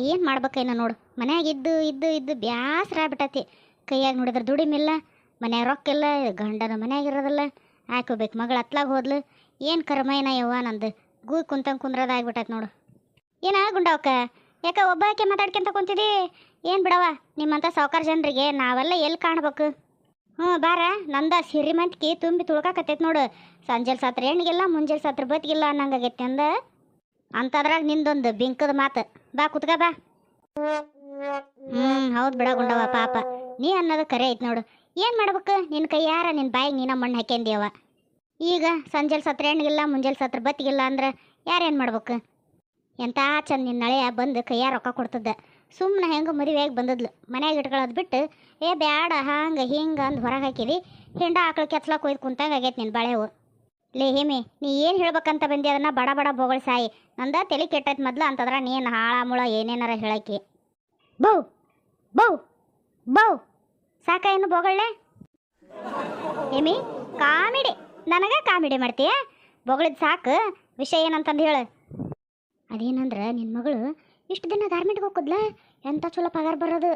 ಏನು ಮಾಡ್ಬೇಕೇನೋ ನೋಡು. ಮನ್ಯಾಗ ಇದ್ದು ಇದ್ದು ಇದ್ದು ಬ್ಯಾಸರ ಆಗ್ಬಿಟ್ಟತಿ. ಕೈಯಾಗ ನೋಡಿದ್ರೆ ದುಡಿಮಿಲ್ಲ, ಮನ್ಯಾಗ ರೊಕ್ಕಿಲ್ಲ, ಗಂಡನ ಮನ್ಯಾಗ ಇರೋದಿಲ್ಲ. ಹಾಕೋಬೇಕು ಮಗಳು ಅತ್ಲಾಗ ಹೋದ್ಲು. ಏನು ಕರ್ಮಯ್ಯನ ಯವ್ವ ನಂದು ಗೂಯ್ ಕುಂತಂಗೆ ಕುಂದ್ರದ ಆಗ್ಬಿಟ್ಟೈತೆ ನೋಡು. ಏನ ಗುಂಡವಕ್ಕ, ಯಾಕೆ ಒಬ್ಬಾಕೆ ಮಾತಾಡ್ಕೊಂತ ಕುಂತಿದಿ? ಏನು ಬಿಡವ, ನಿಮ್ಮಂಥ ಸಾವ್ಕಾರ ಜನರಿಗೆ ನಾವೆಲ್ಲ ಎಲ್ಲಿ ಕಾಣ್ಬೇಕು? ಬಾರ, ನಂದ ಸಿರಿಮಂತಿಕೆ ತುಂಬಿ ತುಳ್ಕಾಕತ್ತೈತೆ ನೋಡು. ಸಂಜೆಲ್ ಸತ್ರ ಹೆಣ್ಣಿಗಿಲ್ಲ, ಮುಂಜಾನೆ ಸತ್ರ ಬತ್ತಿಗಿಲ್ಲ ಅನ್ನಂಗಾಗೈತೆ ಅಂದ. ಅಂತದ್ರಾಗ ನಿಂದೊಂದು ಬಿಂಕದ ಮಾತು. ಬಾ ಕುತ್ಕ ಬಾ. ಹೌದು ಬಿಡ ಗುಂಡವ, ಪಾಪ ನೀ ಅನ್ನೋದು ಕರೆ ಐತೆ ನೋಡು. ಏನು ಮಾಡ್ಬೇಕು? ನಿನ್ನ ಕೈ ಯಾರ ನಿನ್ನ ಬಾಯಿಗೆ ನೀನ ಮಣ್ಣು ಹಾಕ್ಯಂದಿಯವ. ಈಗ ಸಂಜೆಲ್ ಸತ್ರ ಹೆಣ್ಣಿಗಿಲ್ಲ, ಮುಂಜಾನೆ ಸತ್ರ ಬತ್ತಿಗಿಲ್ಲ ಅಂದ್ರೆ ಯಾರೇನು ಮಾಡ್ಬೇಕು? ಎಂಥ ಚಂದ ನಿನ್ನ ನಳೆಯ ಬಂದು ಕೈಯಾರ ರೊಕ್ಕ ಕೊಡ್ತದ್ದ. ಸುಮ್ಮನೆ ಹೆಂಗೆ ಮದುವೆಯಾಗಿ ಬಂದದ್ಲು. ಮನ್ಯಾಗ ಇಟ್ಕೊಳ್ಳೋದು ಬಿಟ್ಟು ಬ್ಯಾಡ ಹಂಗೆ ಹಿಂಗೆ ಅಂದು ಹೊರಗೆ ಹಾಕಿದಿ. ಹೆಂಡ ಆಕಳು ಕೆತ್ಲಾಕ ಒಯ್ದು ಕುಂತಂಗೆ ಆಗೈತೆ ನಿನ್ನ ಬಾಳೆವು. ಲೇ ಹೇಮಿ, ನೀ ಏನು ಹೇಳ್ಬೇಕಂತ ಬಂದಿ ಅದನ್ನು ಬಡ ಬಡ ಬೋಗಳು ಸಾಯಿ. ನಂದ ತಲೆ ಕೆಟ್ಟೈತೆ ಮೊದ್ಲು ಅಂತಂದ್ರೆ ನೀನು ಹಾಳ ಮುಳ ಏನೇನಾರ ಹೇಳಕ್ಕೆ. ಬೌ ಬೌ ಬೌ ಸಾಕ ಏನು ಬೋಗಳ್ಳೆ? ಹೇಮಿ, ಕಾಮಿಡಿ ನನಗೆ ಕಾಮಿಡಿ ಮಾಡ್ತೀಯ? ಬೊಗಳಿದ್ದು ಸಾಕು. ವಿಷಯ ಏನಂತಂದು ಹೇಳು. ಅದೇನಂದ್ರೆ ನಿನ್ನ ಮಗಳು ಇಷ್ಟು ದಿನ ಗಾರ್ಮೆಂಟ್ಗೆ ಹೋಗೋದ್ಲ. ಎಂಥ ಚಲೋ ಪಗಾರ ಬರೋದು.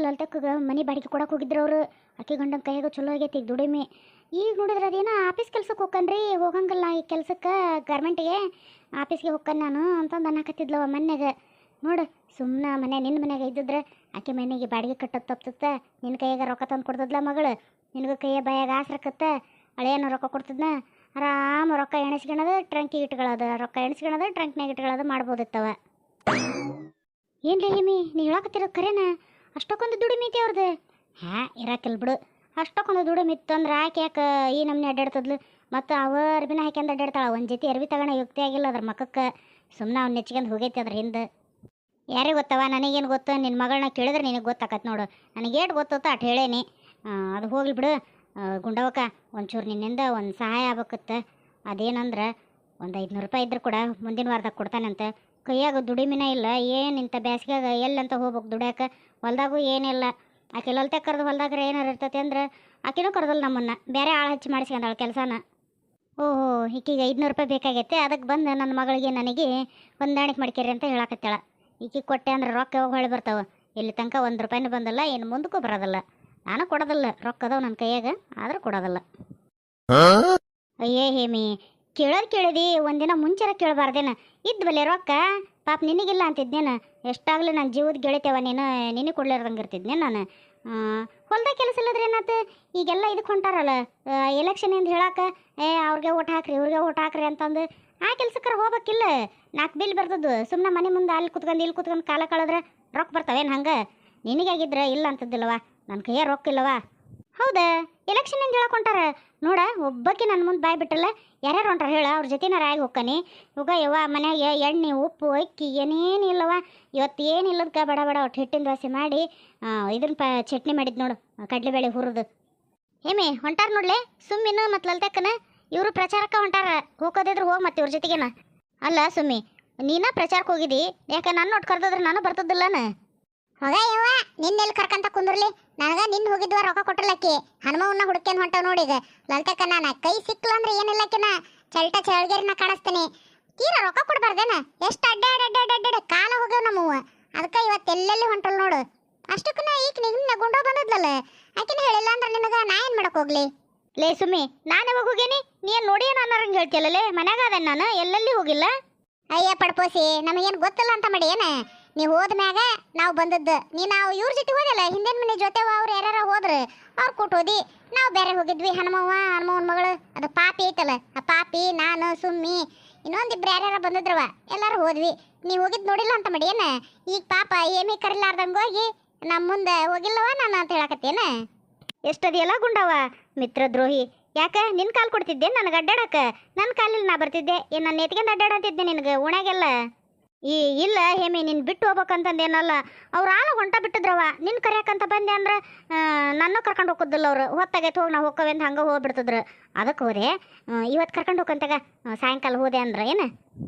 ಲಲ್ತಕ್ಕೆ ಮನೆ ಬಾಡಿಗೆ ಕೊಡಕ್ಕೆ ಹೋಗಿದ್ರು ಅವರು. ಅಕ್ಕಿ ಗಂಡನ ಕೈಯಾಗ ಚಲೋ ಆಗೈತಿ ಈಗ ದುಡಿಮೆ. ಈಗ ನೋಡಿದ್ರೆ ಅದೇನೋ ಆಫೀಸ್ ಕೆಲ್ಸಕ್ಕೆ ಹೋಗ್ಕನ್ರಿ, ಹೋಗಂಗಿಲ್ಲ ಈ ಕೆಲ್ಸಕ್ಕೆ ಗಾರ್ಮೆಂಟಿಗೆ. ಆಫೀಸ್ಗೆ ಹೋಗ್ಕನ್ ನಾನು ಅಂತಂದು ಅನ್ನಕತ್ತಿದ್ಲವ ಮೊನ್ನೆಗೆ. ನೋಡು, ಸುಮ್ಮನೆ ನಿನ್ನ ಮನೆಯಾಗ ಇದ್ದಿದ್ರೆ ಆಕೆ ಮನೆಗೆ ಬಾಡಿಗೆ ಕಟ್ಟೋದು ತಪ್ಸುತ್ತ. ನಿನ್ನ ಕೈಯಾಗ ರೊಕ್ಕ ತಂದು ಕೊಡ್ತದ್ಲ ಮಗಳು. ನಿನಗೂ ಕೈಯ ಬಾಯಾಗ ಆಸರಕತ್ತ. ಹಳೆಯನ್ನ ರೊಕ್ಕ ಕೊಡ್ತದ್ನ. ಆರಾಮ ರೊಕ್ಕ ಎಣಿಸ್ಕೊಳೋದು, ಟ್ರಂಕಿಗೆ ಇಟ್ಕೊಳ್ಳೋದು, ರೊಕ್ಕ ಎಣಿಸ್ಕೊಳೋದು, ಟ್ರಂಕ್ನಾಗ ಇಟ್ಕೊಳ್ಳೋದು ಮಾಡ್ಬೋದಿತ್ತವ. ಏನು ರೀ ಹೇಮಿ, ನೀ ಹೇಳಕತ್ತಿರೋದು ಕರೆನಾ? ಅಷ್ಟಕ್ಕೊಂದು ದುಡಿಮೈತಿ ಅವ್ರದ್ದು? ಇರಾಕಿಲ್ಲ ಬಿಡು. ಅಷ್ಟಕ್ಕೊಂದು ದುಡಿಮಿತ್ತು ಅಂದ್ರೆ ಆಕೆ ಯಾಕೆ ಈ ನಮ್ಮನೆ ಅಡ್ಡಾಡ್ತದ್ಲು? ಮತ್ತು ಅರ್ಬಿನ ಹಾಕ್ಯಂದು ಅಡ್ಡಾಡ್ತಾಳೆ. ಒಂದು ಜೊತೆ ಅರ್ಬಿ ತಗೋಣ ಯುಕ್ತಿ ಆಗಿಲ್ಲ ಅದ್ರ ಮಕ್ಕಕ್ಕೆ. ಸುಮ್ಮನೆ ಅವ್ನು ನೆಚ್ಕೊಂಡು ಹೋಗೈತಿ ಅದ್ರ ಹಿಂದೆ. ಯಾರಿಗೆ ಗೊತ್ತವ? ನನಗೇನು ಗೊತ್ತು? ನಿನ್ನ ಮಗಳನ್ನ ಕೇಳಿದ್ರೆ ನಿನಗೆ ಗೊತ್ತಾಕತ್ತೆ ನೋಡು. ನನಗೇಟು ಗೊತ್ತತ್ತ ಅಟ್ ಹೇಳೇನಿ. ಅದು ಹೋಗ್ಲಿ ಬಿಡು. ಗುಂಡವಕ್ಕ, ಒಂಚೂರು ನಿನ್ನಿಂದ ಒಂದು ಸಹಾಯ ಆಗ್ಬೇಕತ್ತ. ಅದೇನಂದ್ರೆ ಒಂದು 500 ರೂಪಾಯಿ ಇದ್ರೆ ಕೂಡ ಮುಂದಿನ ವಾರದಾಗ ಕೊಡ್ತಾನಂತೆ. ಕೈಯಾಗ ದುಡಿಮಿನ ಇಲ್ಲ. ಏನು ಇಂಥ ಬೇಸಿಗೆಗ ಎಲ್ಲಂತ ಹೋಗ್ಬೇಕು ದುಡ್ಯಾಕೆ? ಹೊಲ್ದಾಗೂ ಏನಿಲ್ಲ. ಆಕೆ ಲಲ್ತೆ ಕರೆದು ಹೊಲ್ದಾಗ್ರೆ ಏನಾರು ಇರ್ತೈತೆ ಅಂದ್ರೆ ಆಕೆನೂ ಕರೆದಲ್ಲ ನಮ್ಮನ್ನು. ಬೇರೆ ಆಳು ಹಚ್ಚಿ ಮಾಡಿಸ್ಕೊಂಡಾಳ ಕೆಲಸನ. ಓಹೋ, ಈಕಿಗೆ 500 ರೂಪಾಯಿ ಬೇಕಾಗೈತೆ. ಅದಕ್ಕೆ ಬಂದು ನನ್ನ ಮಗಳಿಗೆ ನನಗೆ ಹೊಂದಾಣಿಕೆ ಮಾಡ್ಕೇರಿ ಅಂತ ಹೇಳಕತ್ತಾಳ. ಈಕಿಗೆ ಕೊಟ್ಟೆ ಅಂದ್ರೆ ರೊಕ್ಕ ಯಾವಾಗ ಹೊಳೆ ಬರ್ತಾವೆ? ಇಲ್ಲಿ ತನಕ 1 ರೂಪಾಯಿನೂ ಬಂದಲ್ಲ, ಏನು ಮುಂದಕ್ಕೂ ಬರೋದಿಲ್ಲ. ನಾನು ಕೊಡೋದಿಲ್ಲ. ರೊಕ್ಕ ಅದಾವ ನನ್ನ ಕೈಯಾಗ, ಆದ್ರೆ ಕೊಡೋದಿಲ್ಲ. ಅಯ್ಯೇ ಹೇಮಿ, ಕೇಳಿದಿ ಒಂದಿನ ಮುಂಚೆರ ಕೇಳಬಾರ್ದೇನ? ಇದ್ದು ಬಲೆ ರೊಕ್ಕ. ಪಾಪ ನಿನಗಿಲ್ಲ ಅಂತಿದ್ದೇನೆ. ಎಷ್ಟಾಗಲಿ ನನ್ನ ಜೀವದ ಗೆಳಿತೇವ ನೀನು. ನಿನಗೆ ಕೊಡ್ಲಿರ್ದಂಗೆ ಇರ್ತಿದ್ನೆ ನಾನು. ಹೊಲ್ದಾಗ ಕೆಲಸ ಇಲ್ಲದ್ರೆ ಏನಾಯ್ತು? ಈಗೆಲ್ಲ ಇದಕ್ಕೆ ಹೊಂಟಾರಲ್ಲ ಎಲೆಕ್ಷನ್ ಎಂದು ಹೇಳಕ್ಕೆ. ಅವ್ರಿಗೆ ಓಟ್ ಹಾಕ್ರಿ, ಇವ್ರಿಗೆ ಓಟ್ ಹಾಕ್ರಿ ಅಂತಂದು ಆ ಕೆಲ್ಸಕ್ಕೆ ಹೋಗ್ಬೇಕಿಲ್ಲ. 4 ಬಿಲ್ ಬರ್ತದ್ದು. ಸುಮ್ಮನೆ ಮನೆ ಮುಂದೆ ಅಲ್ಲಿ ಕುತ್ಕೊಂಡು ಇಲ್ಲಿ ಕುತ್ಕೊಂಡು ಕಾಲ ಕಳೆದ್ರೆ ರೊಕ್ಕ ಬರ್ತಾವೇನು ಹಂಗೆ? ನಿನಗಾಗಿದ್ರೆ ಇಲ್ಲ ಅಂತದ್ದಿಲ್ಲವ. ನನ್ನ ಕೈಯ ರೊಕ್ಕ ಇಲ್ಲವಾ? ಹೌದಾ? ಎಲೆಕ್ಷನ್ ಎಂದು ಹೇಳಕ್ಕೆ ಹೊಂಟಾರ ನೋಡ. ಒಬ್ಬಕ್ಕೆ ನನ್ನ ಮುಂದೆ ಬಾಯ್ ಬಿಟ್ಟಲ್ಲ. ಯಾರ್ಯಾರು ಹೊಂಟಾರ ಹೇಳ? ಅವ್ರ ಜೊತೆನಾರ ಆಗಿ ಹೋಗ್ತಾನೆ. ಇವಾಗ ಯವ್ವ ಮನ್ಯಾಗ ಎಣ್ಣೆ ಉಪ್ಪು ಅಕ್ಕಿ ಏನೇನು ಇಲ್ಲವ. ಇವತ್ತು ಏನಿಲ್ಲದಕ್ಕೆ ಬಡ ಬಡ ಒಟ್ಟು ಹಿಟ್ಟಿನ ದೋಸೆ ಮಾಡಿ ಇದನ್ನ ಚಟ್ನಿ ಮಾಡಿದ್ದು ನೋಡು, ಕಡಲೆಬೇಳೆ ಹುರಿದು. ಹೇಮಿ ಹೊಂಟಾರ ನೋಡ್ಲೆ ಸುಮ್ಮಿನ ಮತ್ತು ಲಲ್ತಕ್ಕನ. ಇವರು ಪ್ರಚಾರಕ್ಕೆ ಹೊಂಟಾರ. ಹೋಗೋದಿದ್ರು ಹೋಗಿ ಮತ್ತೆ ಇವ್ರ ಜೊತೆಗೇನ. ಅಲ್ಲ ಸುಮ್ಮಿ, ನೀನ ಪ್ರಚಾರಕ್ಕೆ ಹೋಗಿದ್ದಿ, ಯಾಕೆ ನನ್ನ ಒಟ್ಟು ಕರೆದಿದ್ರೆ ನಾನು ಬರ್ತದಿಲ್ಲನ? ಹೋಗ ಯವ್ವ, ನಿನ್ನೆಲ್ಲಿ ಕರ್ಕಂತ ಕುಂದ್ರಲಿ? ನನಗೆ ನಿನ್ನ ಹೋಗಿದ್ವ ರೊಕ್ಕ ಕೊಟ್ಟಲಕ್ಕಿ. ಹನುಮವನ್ನ ಹುಡುಕ್ಯಂದು ಹೊಂಟವ್ ನೋಡಿಗ ಲಲ್ತಕ್ಕ. ನಾನು ಕೈ ಸಿಕ್ಲ ಅಂದ್ರೆ ಏನಿಲ್ಲಕ್ಕಿನ ಚಲ್ಟ ಚಳಗೇರಿನ ಕಾಣಿಸ್ತೀನಿ. ತೀರ ರೊಕ್ಕ ಕೊಡ್ಬಾರ್ದೇನ? ಎಷ್ಟು ಅಡ್ಡಾಡ ಕಾಲ ಹೋಗ್ಯವ ನಮ್ಮವ. ಅದಕ್ಕೆ ಇವತ್ತು ಎಲ್ಲೆಲ್ಲಿ ಹೊಂಟಲ್ ನೋಡು. ಅಷ್ಟಕ್ಕನ ಈಗ ನಿನ್ನ ಗುಂಡೋ ಬಂದದ್ಲಲ್ಲ, ಆಕಿನ ಹೇಳಿಲ್ಲ ಅಂದ್ರೆ ನಿನಗೆ ನಾ ಏನು ಮಾಡಕ್ಕೆ ಹೋಗ್ಲಿ? ಲೇ ಸುಮ್ಮಿ, ನಾನು ಯಾವಾಗ ಹೋಗೇನಿ? ನೀನು ನೋಡಿ ನಾನು ಹೇಳ್ತಿಯಲ್ಲೇ. ಮನ್ಯಾಗ ಅದೇನು ನಾನು ಎಲ್ಲೆಲ್ಲಿ ಹೋಗಿಲ್ಲ. ಅಯ್ಯ ಪಡ್ಪೋಸಿ, ನಮಗೇನು ಗೊತ್ತಿಲ್ಲ ಅಂತ ಮಾಡಿ ಏನ? ನೀವು ಹೋದ ಮ್ಯಾಗ ನಾವು ಬಂದದ್ದು. ನಾವು ಇವ್ರ ಜೊತೆ ಹೋದಲ್ಲ, ಹಿಂದಿನ ಮನೆ ಜೊತೆ ಅವ್ರು ಯಾರು ಹೋದ್ರು ಅವ್ರು ಕೊಟ್ಟೋದಿ. ನಾವು ಬೇರೆ ಹೋಗಿದ್ವಿ. ಹನುಮವನ ಮಗಳು ಅದು ಪಾಪಿ ಐತಲ್ಲ, ಆ ಪಾಪಿ, ನಾನು, ಸುಮ್ಮಿ, ಇನ್ನೊಂದಿಬ್ರು ಯಾರ್ಯಾರ ಬಂದಿದ್ರವ, ಎಲ್ಲರೂ ಹೋದ್ವಿ. ನೀವು ಹೋಗಿದ್ದು ನೋಡಿಲ್ಲ ಅಂತ ಮಾಡಿ ಏನ? ಈಗ ಪಾಪ ಏಮಿ ಕರಿಲಾರ್ದಂಗೆ ಹೋಗಿ ನಮ್ಮ ಮುಂದೆ ಹೋಗಿಲ್ಲವ ನಾನು ಅಂತ ಹೇಳಕತ್ತೇನ? ಎಷ್ಟದಿಯಲ್ಲ ಗುಂಡವ ಮಿತ್ರ ದ್ರೋಹಿ. ಯಾಕೆ ನಿನ್ನ ಕಾಲು ಕೊಡ್ತಿದ್ದೆ ನನಗೆ ಅಡ್ಡಾಡಕ್ಕೆ? ನನ್ನ ಕಾಲಿಲ್ಲಿ ನಾ ಬರ್ತಿದ್ದೆ. ಏನು ನನ್ನ ಎತ್ಕೊಂಡು ಅಡ್ಡಾಡಂತಿದ್ದೆ ನಿನಗೆ ಉಣಾಗೆಲ್ಲ? ಇಲ್ಲ ಹೇಮಿ, ನಿನ್ನ ಬಿಟ್ಟು ಹೋಗ್ಬೇಕಂತಂದೇನಲ್ಲ. ಅವ್ರು ಆಳ ಹೊಂಟ ಬಿಟ್ಟಿದ್ರವ. ನಿನ್ನ ಕರೆಯಕ್ಕಂತ ಬಂದೆ ಅಂದ್ರೆ ನನ್ನ ಕರ್ಕೊಂಡು ಹೋಗೋದಿಲ್ಲ ಅವರು. ಹೊತ್ತಾಗೈತೆ ಹೋಗಿ ನಾವು ಹೋಗ್ಕವೆ ಅಂತ ಹಂಗೆ ಹೋಗ್ಬಿಡ್ತಿದ್ರು. ಅದಕ್ಕೆ ಹೋದೆ. ಇವತ್ತು ಕರ್ಕೊಂಡು ಹೋಗಂತಾಗ ಸಾಯಂಕಾಲ ಹೋದೆ ಅಂದ್ರೆ ಏನು?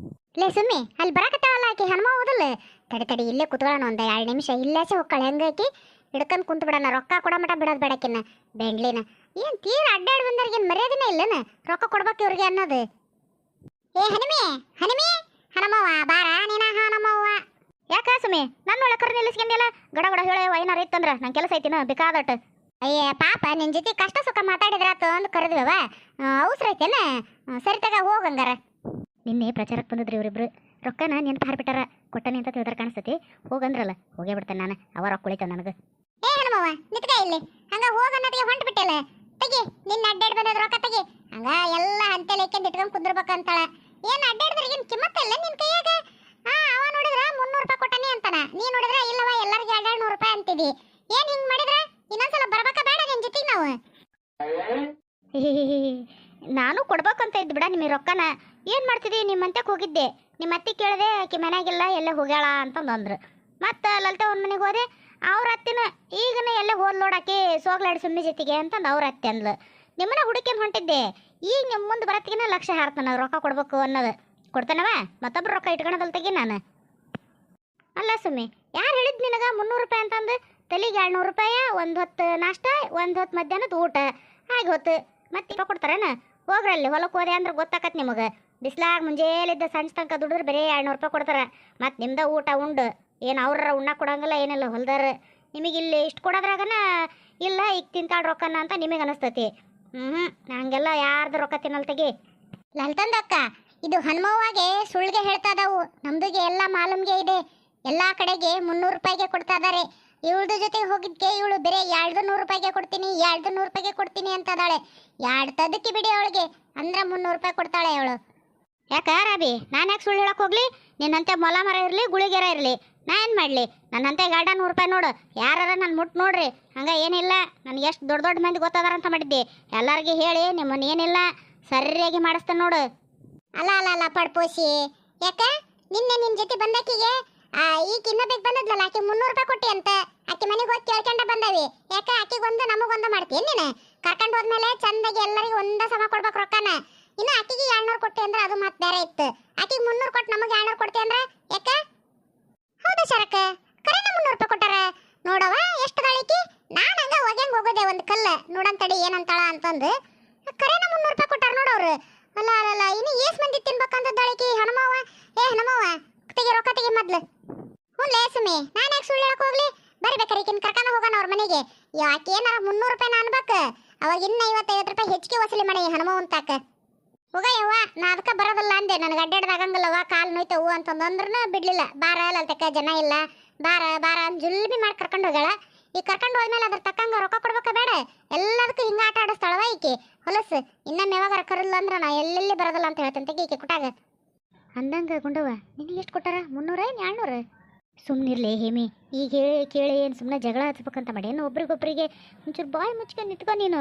ಲೇ ಸುಮ್ಮಿ, ಅಲ್ಲಿ ಬರಾಕತ್ತಾವಲ್ಲ ಆಕಿ ಹನುಮ ಹೋದಲ್ಲ. ತಡಿ ಇಲ್ಲೇ ಕುತ್ಕೊಳ್ಳೋಣ ಒಂದು 2 ನಿಮಿಷ. ಇಲ್ಲೇಸೆ ಹೋಗ್ಕಳೆ ಹೆಂಗಾಕಿ ಹಿಡ್ಕೊಂಡು ಕುಂತು ಬಿಡೋಣ. ರೊಕ್ಕ ಕೊಡೋ ಮಟ ಬಿಡೋದು ಬೇಡಕ್ಕಿನ್ನ ಬೆಂಗ್ಲಿನ. ಏನು ತೀರ ಅಡ್ಡಾಡಿ ಬಂದವ್ರಿಗೇನು ಮರ್ಯಾದಿನೇ ಇಲ್ಲನ? ರೊಕ್ಕ ಕೊಡ್ಬೇಕು ಇವ್ರಿಗೆ ಅನ್ನೋದು. ಏ ಹನುಮಿ ಹನುಮವ್ವ ಬಾರ ನೀನ. ಹನುಮವ್ವ ಯಾಕ ಸುಮಿ ನನ್ನ ಒಳಗೆ ಕರೆ ನಿಲ್ಲಿಸ್ಕೊಂಡೆಲ್ಲ ಗಡ ಗಡ ಹೇಳ ಏನಾರ ಇತ್ತಂದ್ರ ನಂಗೆ ಕೆಲಸ ಐತಿನ ಬೇಕಾದಟ್ಟು. ಅಯ್ಯ ಪಾಪ ನಿನ್ ಜೊತೆ ಕಷ್ಟ ಸುಖ ಮಾತಾಡಿದ್ರಾತು ಅಂದ್ ಕರೆದ್ವವ. ಅವಸರ ಐತೇನ? ಸರಿ ತಗ ಹೋಗಂಗಾರ. ನಿನ್ನೆ ಪ್ರಚಾರಕ್ಕೆ ಬಂದಿದ್ರಿ ಇವರಿಬ್ರು. ರೊಕ್ಕನ ನೆನ್ಪು ಹಾರ್ಬಿಟ್ಟಾರ. ಕೊಟ್ಟನಿ ಅಂತ ತಿಳಿದ್ರೆ ಕಾಣಿಸ್ತತಿ. ಹೋಗಂದ್ರಲ್ಲ ಹೋಗೇ ಬಿಡ್ತೇನೆ ನಾನು. ಅವ ರೊಕ್ಕ ಉಳಿತಾವ ನನಗೆ. ಏ ಹನುಮವ್ವ ನಿತ್ಕ ಇಲ್ಲಿ. ಹಂಗ ಹೋಗನ್ನೋದಿಗೆ ಹೊಂಟು ಬಿಟ್ಟೆಲ್ಲ. ತೆಗಿ ನಿನ್ನ ಅಡ್ಡಾಡ್ ಬಂದದ ರೊಕ್ಕ ತೆಗಿ. ಹಂಗ ಎಲ್ಲ ಹಂತೆಲೆ ಇಕ್ಕೊಂಡ್ ಇಟ್ಕೊಂಡ್ ಕುಂದ್ರಬೇಕಂತಾಳ. ಏನ್ ಅಡ್ಡಾಡಿದ್ರೆ ಏನ್ ಕಿಮ್ಮತ್ತಲ್ಲ ನಿನ್ ಕೈಯಾಗ? ಅವ ನೋಡಿದ್ರ 300 ರೂಪಾಯಿ ಕೊಟ್ಟನಿ ಅಂತಾನ. ನೀ ನೋಡಿದ್ರ ಇಲ್ಲವ ಎಲ್ಲರಿಗೆ 200 ರೂಪಾಯಿ ಅಂತಿದಿ. ಏನ್ ಹಿಂಗ್ ಮಾಡಿದ್ರ ಇನ್ನೊಂದ್ಸಲ ಬರ್ಬೇಕ ಬೇಡ ನಿನ್ ಜೊತೆಗೆ ನಾವು? ನಾನು ಕೊಡ್ಬೇಕಂತ ಇದ್ದು ಬಿಡ ನಿಮಗೆ ರೊಕ್ಕನ. ಏನು ಮಾಡ್ತಿದ್ದಿ? ನಿಮ್ಮ ಅಂತ್ಯಕ್ಕೆ ಹೋಗಿದ್ದೆ. ನಿಮ್ಮ ಅತ್ತಿ ಕೇಳಿದೆ, ಆಕೆ ಮನ್ಯಾಗಿಲ್ಲ ಎಲ್ಲೇ ಹೋಗ್ಯಾಳ ಅಂತಂದು. ಮತ್ತು ಲಲಿತಾ ಒಂದು ಮನೆಗೆ ಹೋದೆ. ಅವ್ರ ಅತ್ತಿನ ಈಗನ ಎಲ್ಲೇ ಹೋದ್ ನೋಡಾಕಿ ಸೋಗ್ಲಾಡಿ ಸುಮ್ಮನೆ ಜೊತೆಗೆ ಅಂತಂದು ಅವ್ರ ಅತ್ತೆ ಅಂದ್ಲು. ನಿಮ್ಮನ್ನ ಹುಡುಕೇನು ಹೊಂಟಿದ್ದೆ. ಈಗ ನಿಮ್ಮ ಮುಂದೆ ಬರತ್ತಿಗೆನ ಲಕ್ಷ್ಯ ಹಾರ್ತಾನ ರೊಕ್ಕ ಕೊಡ್ಬೇಕು ಅನ್ನೋದು. ಕೊಡ್ತಾನವ ಮತ್ತೊಬ್ರು ರೊಕ್ಕ ಇಟ್ಕೊಳದಲ್ ತೆಗಿ ನಾನು. ಅಲ್ಲ ಸುಮ್ಮಿ ಯಾರು ಹೇಳಿದ್ ನಿನಗೆ 300 ರೂಪಾಯಿ ಅಂತಂದು? ತಲೆಗೆ 200 ರೂಪಾಯಿ, ಒಂದು ಹೊತ್ತು ನಾಷ್ಟ, ಒಂದು ಹೊತ್ತು ಮಧ್ಯಾಹ್ನದ ಊಟ ಹಾಗೆ ಹೊತ್ತು ಮತ್ತೆ ಕೊಡ್ತಾರೇನ? ಹೋಗ್ರಲ್ಲಿ ಹೊಲಕ್ಕೆ ಹೋದೆ ಅಂದ್ರೆ ಗೊತ್ತಾಕತ್ ನಿಮಗೆ. ಬಿಸ್ಲಾಗ ಮುಂಜಾನೆಲಿದ್ದ ಸಂಜೆ ತನಕ ದುಡಿದ್ರೆ ಬರೀ 200 ರೂಪಾಯಿ ಕೊಡ್ತಾರೆ. ಮತ್ತು ನಿಮ್ದ ಊಟ ಉಂಡು ಏನು ಅವ್ರ ಉಣ್ಣಕ್ಕೆ ಕೊಡಂಗಿಲ್ಲ ಏನಿಲ್ಲ ಹೊಲ್ದಾರ. ನಿಮಗೆ ಇಲ್ಲಿ ಇಷ್ಟು ಕೊಡೋದ್ರಾಗನ ಇಲ್ಲ ಈಗ ತಿಂತಾಳ ರೊಕ್ಕನ ಅಂತ ನಿಮಗೆ ಅನಿಸ್ತತಿ. ಹಂಗೆಲ್ಲ ಯಾರ್ದು ರೊಕ್ಕ ತಿನ್ನಲ್ ತೆಗಿ. ಲಲಿತಂದಕ್ಕ ಇದು ಹನುಮವ್ವಾಗೆ ಸುಳ್ಳಿಗೆ ಹೇಳ್ತಾ ಇದಾವು. ನಮ್ದುಗೆ ಎಲ್ಲ ಮಾಲೂಮ್ಗೆ ಇದೆ. ಎಲ್ಲಾ ಕಡೆಗೆ 300 ರೂಪಾಯಿಗೆ ಕೊಡ್ತಾ ಇದಾರೆ. ಇವಳ್ದು ಜೊತೆ ಹೋಗಿದ್ಕೆ ಇವಳು ಬೇರೆ 200 ರೂಪಾಯಿಗೆ ಕೊಡ್ತೀನಿ 200 ರೂಪಾಯಿಗೆ ಕೊಡ್ತೀನಿ ಅಂತದಾಳೆ. 2 ತದಕ್ಕೆ ಬಿಡಿ ಅವಳಿಗೆ ಅಂದ್ರೆ 300 ರೂಪಾಯಿ ಕೊಡ್ತಾಳೆ ಅವಳು. ಯಾಕ ರಾಬಿ ನಾನು ಯಾಕೆ ಸುಳ್ಳು ಹೇಳಕ್ಕೆ ಹೋಗ್ಲಿ? ನಿನ್ನಂತೆ ಮೊಲ ಮರ ಇರಲಿ ಗುಳಿಗೆರ ಇರಲಿ ನಾ ಏನು ಮಾಡಲಿ? ನನ್ನಂತೆ 200 ರೂಪಾಯಿ ನೋಡು. ಯಾರಾರ ನಾನು ಮುಟ್ಟು ನೋಡ್ರಿ. ಹಂಗೆ ಏನಿಲ್ಲ, ನನಗೆ ಎಷ್ಟು ದೊಡ್ಡ ದೊಡ್ಡ ಮಂದಿ ಗೊತ್ತಾದಾರ ಅಂತ ಮಾಡಿದ್ದೆ. ಎಲ್ಲರಿಗೆ ಹೇಳಿ ನಿಮ್ಮನ್ನು ಏನಿಲ್ಲ ಸರಿಯಾಗಿ ಮಾಡಿಸ್ತೇನೆ ನೋಡು. ಅಲ್ಲ ಅಲ್ಲ ಅಲ್ಲ ಪಡ್ಪೋಸಿ, ಯಾಕ ನಿನ್ನೆ ನಿನ್ನ ಜೊತೆ ಬಂದಕ್ಕಿಗೆ ಈಗ ಇನ್ನೊಬ್ಬಕ್ಕೆ ಬಂದದ್ಲಲ್ಲ ಆಕೆ 300 ರೂಪಾಯಿ ಕೊಟ್ಟಿ ಅಂತ. ಆಕೆ ಮನೆಗೆ ಹೋಗಿ ಕೇಳ್ಕೊಂಡ ಬಂದವಿ. ಯಾಕ ಆಕೆಗೊಂದು ನಮಗೊಂದು ಮಾಡ್ತೀನಿ ನೀನು? ಕರ್ಕೊಂಡು ಹೋದ್ಮೇಲೆ ಚಂದಾಗಿ ಎಲ್ಲರಿಗೂ ಒಂದ ಸಮ ಕೊಡ್ಬೇಕು ರೊಕ್ಕನ. ಇನ್ನು ಆಕೆಗೆ 200 ಕೊಟ್ಟಿ ಅಂದ್ರೆ ಅದು ಮತ್ತೆ ಬೇರೆ ಇತ್ತು. ಆಕೆಗೆ 300 ಕೊಟ್ಟು ನಮಗೆ 200 ಕೊಡ್ತಿ ಅಂದ್ರೆ ಯಾಕ? ಹೌದಾ ಶರಕ? ಕರೆನ 300 ರೂಪಾಯಿ ಕೊಟ್ಟಾರ ನೋಡವ. ಎಷ್ಟು ದಾಳಿಕಿ? ನಾನು ಹಂಗ ಹೋಗ್ಯಂಗೆ ಹೋಗೋದೆ ಒಂದು ಕಲ್ಲ ನೋಡಂತಡಿ ಏನಂತಾಳ ಅಂತಂದು. ಕರೆನ 300 ರೂಪಾಯಿ ಕೊಟ್ಟಾರ ನೋಡವ್ರು. ಅಲ್ಲ ಅಲ್ಲ ಇನ್ನು ಏಸ್ ಮಂದಿ ತಿನ್ಬೇಕಂತ ದಾಳಿಕಿ ಹನುಮವ್ವ. ಏ ಹನುಮವ್ವ ತೆಗಿ ರೊಕ್ಕ ತೆಗಿ ಮೊದ್ಲು. ಹ್ಞೂ ಲೇಸುಮಿ ನಾನು ಯಾಕೆ ಸುಳ್ಳು ಹೇಳಕ್ ಹೋಗ್ಲಿ? ಬರ್ಬೇಕಾರೆ ಈಗಿನ ಕರ್ಕೊಂಡು ಹೋಗೋಣ ಅವ್ರ ಮನೆಗೆ. ಯಾಕೆ ಏನಾರ 300 ರೂಪಾಯಿನ ಅನ್ಬೇಕು. ಅವಾಗ ಇನ್ನು 50 ರೂಪಾಯಿ ಹೆಚ್ಚಿಗೆ ವಸೂಲಿ ಮಾಡಿ ಹನುಮವ್ವನ್ ತಾಕ. ಹೋಗ ಯವ್ವ ನಾ ಅದಕ್ಕೆ ಬರೋದಿಲ್ಲ ಅಂದೆ. ನನಗೆ ಅಡ್ಡಾಡ್ದಾಗಂಗಿಲ್ಲವ ಕಾಲು ನೋಯ್ತವು ಅಂತಂದ್ರೂ ಬಿಡ್ಲಿಲ್ಲ. ಬಾರ ಲಲ್ತಕ್ಕ ಜನ ಇಲ್ಲ ಬಾರ ಬಾರ ಅಂತ ಜುಲ್ಬಿ ಮಾಡಿ ಕರ್ಕೊಂಡು ಹೋಗ್ಯಾಳ. ಈಗ ಕರ್ಕೊಂಡು ಹೋದ್ಮೇಲೆ ಅದ್ರ ತಕ್ಕಂಗ ರೊಕ್ಕ ಕೊಡ್ಬೇಕ ಬೇಡ? ಎಲ್ಲದಕ್ಕೂ ಹಿಂಗೆ ಆಟ ಆಡಿಸ್ತಾಳವ ಈಕೆ ಹೊಲಸು. ಇನ್ನೊಮ್ಮೆ ಯಾವಾಗಾರ ಕರಲ್ಲ ಅಂದ್ರೆ ನಾ ಎಲ್ಲೆಲ್ಲಿ ಬರೋದಿಲ್ಲ ಅಂತ ಹೇಳ್ತೇನೆ ತೆಗಿ ಈಕೆ ಕೊಟ್ಟಾಗ. ಅಂದಂಗೆ ಗುಂಡವ ನಿನಗೆ ಎಷ್ಟು ಕೊಟ್ಟಾರ? 300 ಏನು 200? ಸುಮ್ಮನಿರ್ಲಿ ಹೇಮಿ. ಈಗ ಹೇಳಿ ಕೇಳಿ ಏನು ಸುಮ್ಮನೆ ಜಗಳ ಹಚ್ಬೇಕಂತ ಮಾಡಿ ಏನು? ಒಬ್ರಿಗೊಬ್ರಿಗೆ ಒಂಚೂರು ಬಾಯಿ ಮುಚ್ಕೊಂಡು ನಿಂತ್ಕೊ ನೀನು.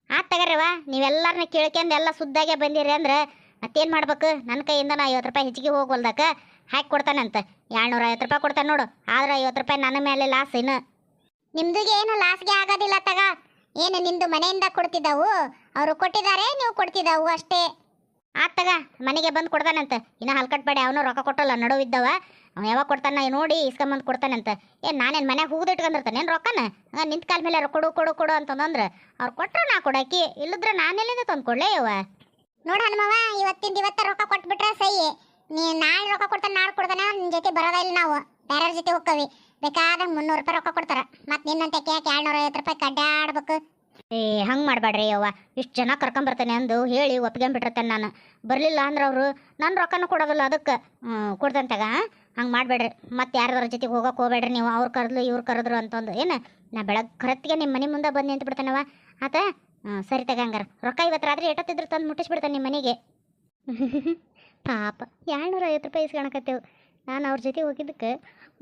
ಆತ್ ತಗರವ ನೀವೆಲ್ಲರನ್ನ ಕೇಳ್ಕೊಂಡು ಎಲ್ಲ ಸುದ್ದಾಗೆ ಬಂದಿರಿ ಅಂದ್ರೆ ಮತ್ತೇನು ಮಾಡ್ಬೇಕು? ನನ್ನ ಕೈಯಿಂದ ನಾ 50 ರೂಪಾಯಿ ಹೆಚ್ಚಿಗೆ ಹೋಗೋಲ್ದಕ್ಕೆ ಹಾಕಿ ಕೊಡ್ತಾನಂತ. 250 ರೂಪಾಯಿ ಕೊಡ್ತಾನೆ ನೋಡು. ಆದ್ರೆ 50 ರೂಪಾಯಿ ನನ್ನ ಮೇಲೆ ಲಾಸ್ ಏನು? ನಿಮ್ದುಗೆ ಏನು ಲಾಸ್ಗೆ ಆಗೋದಿಲ್ಲ ತಗ. ಏನು ನಿಂದು ಮನೆಯಿಂದ ಕೊಡ್ತಿದ್ದಾವು, ಅವರು ಕೊಟ್ಟಿದ್ದಾರೆ ನೀವು ಕೊಡ್ತಿದ್ದಾವು ಅಷ್ಟೇ. ಆತಗ ಮನೆಗೆ ಬಂದು ಕೊಡ್ತಾನಂತ. ಇನ್ನು ಹಲ್ಕಟ್ಬೇಡಿ, ಅವನು ರೊಕ್ಕ ಕೊಟ್ಟಲ್ಲ ನಡುವಿದ್ದವ. ಅವ್ನು ಯಾವಾಗ ಕೊಡ್ತಾನ ನೋಡಿ ಇಸ್ಕೊಂಬಂದು ಕೊಡ್ತಾನಂತ. ಏನು ನಾನೇನು ಮನ್ಯಾಗ ಹೋಗುದು ಇಟ್ಕೊಂಡಿರ್ತಾನೆ ಏನು ರೊಕ್ಕನ? ನಿಂತ ಕಾಲ ಮೇಲೆ ಕೊಡು ಕೊಡು ಕೊಡು ಅಂತಂದ್ರೆ ಅವ್ರು ಕೊಟ್ಟರೆ ನಾ ಕೊಡಾಕಿ, ಇಲ್ಲದ್ರೆ ನಾನೆಲ್ಲಿಂದ ತಂದು ಕೊಡ್ಲೇ ಯವ್ವ. ನೋಡು ಹನುಮವ್ವ ಇವತ್ತ ರೊಕ್ಕ ಕೊಟ್ಬಿಟ್ರೆ ಸೈ. ನೀ ನಾಳೆ ರೊಕ್ಕ ಕೊಡ್ತಾನೆ ನಾಳೆ ಕೊಡ್ತಾನೆ ನಿನ್ನ ಜೊತೆ ಬರೋದ ಇಲ್ಲ ನಾವು ಬೇರೆಯವ್ರ ಜೊತೆ ಹೋಗ್ಕವಿ. ಬೇಕಾದಾಗ 300 ರೂಪಾಯಿ ರೊಕ್ಕ ಕೊಡ್ತಾರ. ಮತ್ತು ನಿನ್ನಂತೆ ಯಾಕೆ 250 ರೂಪಾಯಿ ಕಡ್ಡಾಡ್ಬೇಕು? ಹಂಗೆ ಮಾಡಬೇಡ್ರಿ ಯವ್ವ. ಇಷ್ಟು ಜನ ಕರ್ಕೊಂಬರ್ತಾನೆ ಅಂದು ಹೇಳಿ ಒಪ್ಕೊಂಡ್ಬಿಟ್ಟಿರ್ತೇನೆ ನಾನು. ಬರಲಿಲ್ಲ ಅಂದ್ರೆ ಅವರು ನನ್ನ ರೊಕ್ಕನೂ ಕೊಡೋದಿಲ್ಲ. ಅದಕ್ಕೆ ಕೊಡ್ದಂತಾಗ ಹಂಗೆ ಮಾಡಬೇಡ್ರಿ. ಮತ್ತು ಯಾರ್ದಾರ ಜೊತೆಗೆ ಹೋಗೋಕೆ ಹೋಗ್ಬೇಡ್ರಿ ನೀವು. ಅವ್ರು ಕರೆದ್ಲು ಇವ್ರು ಕರೆದ್ರು ಅಂತಂದು ಏನು ನಾ ಬೆಳಗ್ಗೆ ಕರೆಕ್ಟಿಗೆ ನಿಮ್ಮ ಮನೆ ಮುಂದೆ ಬಂದು ನಿಂತು ಬಿಡ್ತಾನವ ಆತ. ಸರಿ ತಗಂಗಾರ ರೊಕ್ಕ ಇವತ್ತು ರಾತ್ರಿ ಎಷ್ಟೊತ್ತಿದ್ರು ತಂದು ಮುಟ್ಟಿಸ್ಬಿಡ್ತಾನೆ ನಿಮ್ಮ ಮನೆಗೆ. ಪಾಪ 250 ರೂಪಾಯಿ ಇಸ್ಕೊಳಕತ್ತೇವು. ನಾನು ಅವ್ರ ಜೊತೆ ಹೋಗಿದ್ದಕ್ಕೆ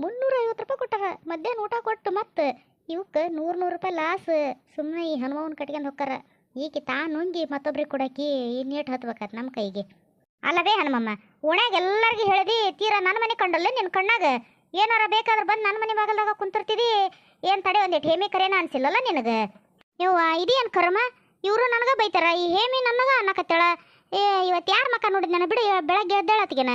350 ರೂಪಾಯಿ ಕೊಟ್ಟಾರ. ಮಧ್ಯಾಹ್ನ ಊಟ ಕೊಟ್ಟು ಮತ್ತು ಇವಕ್ಕೆ 100 ರೂಪಾಯಿ ಲಾಸ್. ಸುಮ್ಮನೆ ಈ ಹನುಮವ್ವನ ಕಟ್ಕೊಂಡು ಹೋಗ್ತಾರ. ಈಕೆ ನುಂಗಿ ಮತ್ತೊಬ್ರಿಗೆ ಕೊಡಾಕಿ ಇನ್ನೇಟು ಹತ್ಬೇಕಾತ್ ನಮ್ಮ ಕೈಗೆ. ಅಲ್ಲವೇ ಹನುಮಮ್ಮ ಓಣ್ಯಾಗ ಎಲ್ಲರಿಗೂ ಹೇಳಿದಿ ತೀರಾ ನನ್ನ ಮನೆ ಕಂಡಲ್ಲ ನಿನ್ನ ಕಣ್ಣಾಗ? ಏನಾರ ಬೇಕಾದ್ರೆ ಬಂದು ನನ್ನ ಮನೆ ಬಾಗಲ್ದಾಗ ಕುಂತಿರ್ತಿದಿ. ಏನು ತಡೆ ಒಂದಿಟ್ಟು ಹೇಮಿ ಕರೇನ ಅನ್ಸಿಲ್ಲಲ್ಲ ನಿನಗೆ? ಯವ್ವ ಇದೇನು ಕರ್ಮ? ಇವರು ನನಗೆ ಬೈತಾರ, ಈ ಹೇಮಿ ನನಗೆ ಅನ್ನಕತ್ತಾಳ. ಇವತ್ತು ಯಾರ ಮಕ್ಕ ನೋಡಿದ್ ನಾನು ಬಿಡಿ ಬೆಳಗ್ಗೆ ಎದ್ದೇಳತ್ತಿಗೆನ.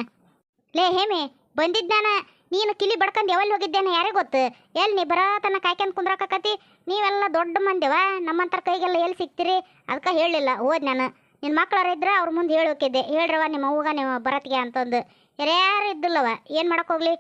ಲೇ ಹೇಮಿ ಬಂದಿದ್ದಾನ ನೀನು ಕಿಲಿ ಬಡ್ಕೊಂಡು ಯಾವಲ್ಲಿ ಹೋಗಿದ್ದೇನೆ ಯಾರಿಗೆ ಗೊತ್ತು? ಎಲ್ಲಿ ನೀ ಬರತನ ಕಾಯ್ಕೊಂಡು ಕುಂದ್ರಾಕತಿ? ನೀವೆಲ್ಲ ದೊಡ್ಡ ಮಂದಿವ, ನಮ್ಮಂತರ ಕೈಗೆಲ್ಲ ಎಲ್ಲಿ ಸಿಗ್ತೀರಿ? ಅದಕ್ಕೆ ಹೇಳಲಿಲ್ಲ ಹೋದ್ ನಾನು. ನಿನ್ನ ಮಕ್ಕಳಾರ ಇದ್ರೆ ಅವ್ರ ಮುಂದೆ ಹೇಳಿ ಹೋಗಿದ್ದೆ, ಹೇಳ್ರವ ನಿಮ್ಮ ಅವ್ವಗ ನೀವು ಬರತ್ತಿಗೆ ಅಂತಂದು. ಯಾರ್ಯಾರು ಇದ್ದಿಲ್ಲವ ಏನು ಮಾಡಕ್ಕೆ ಹೋಗ್ಲಿ?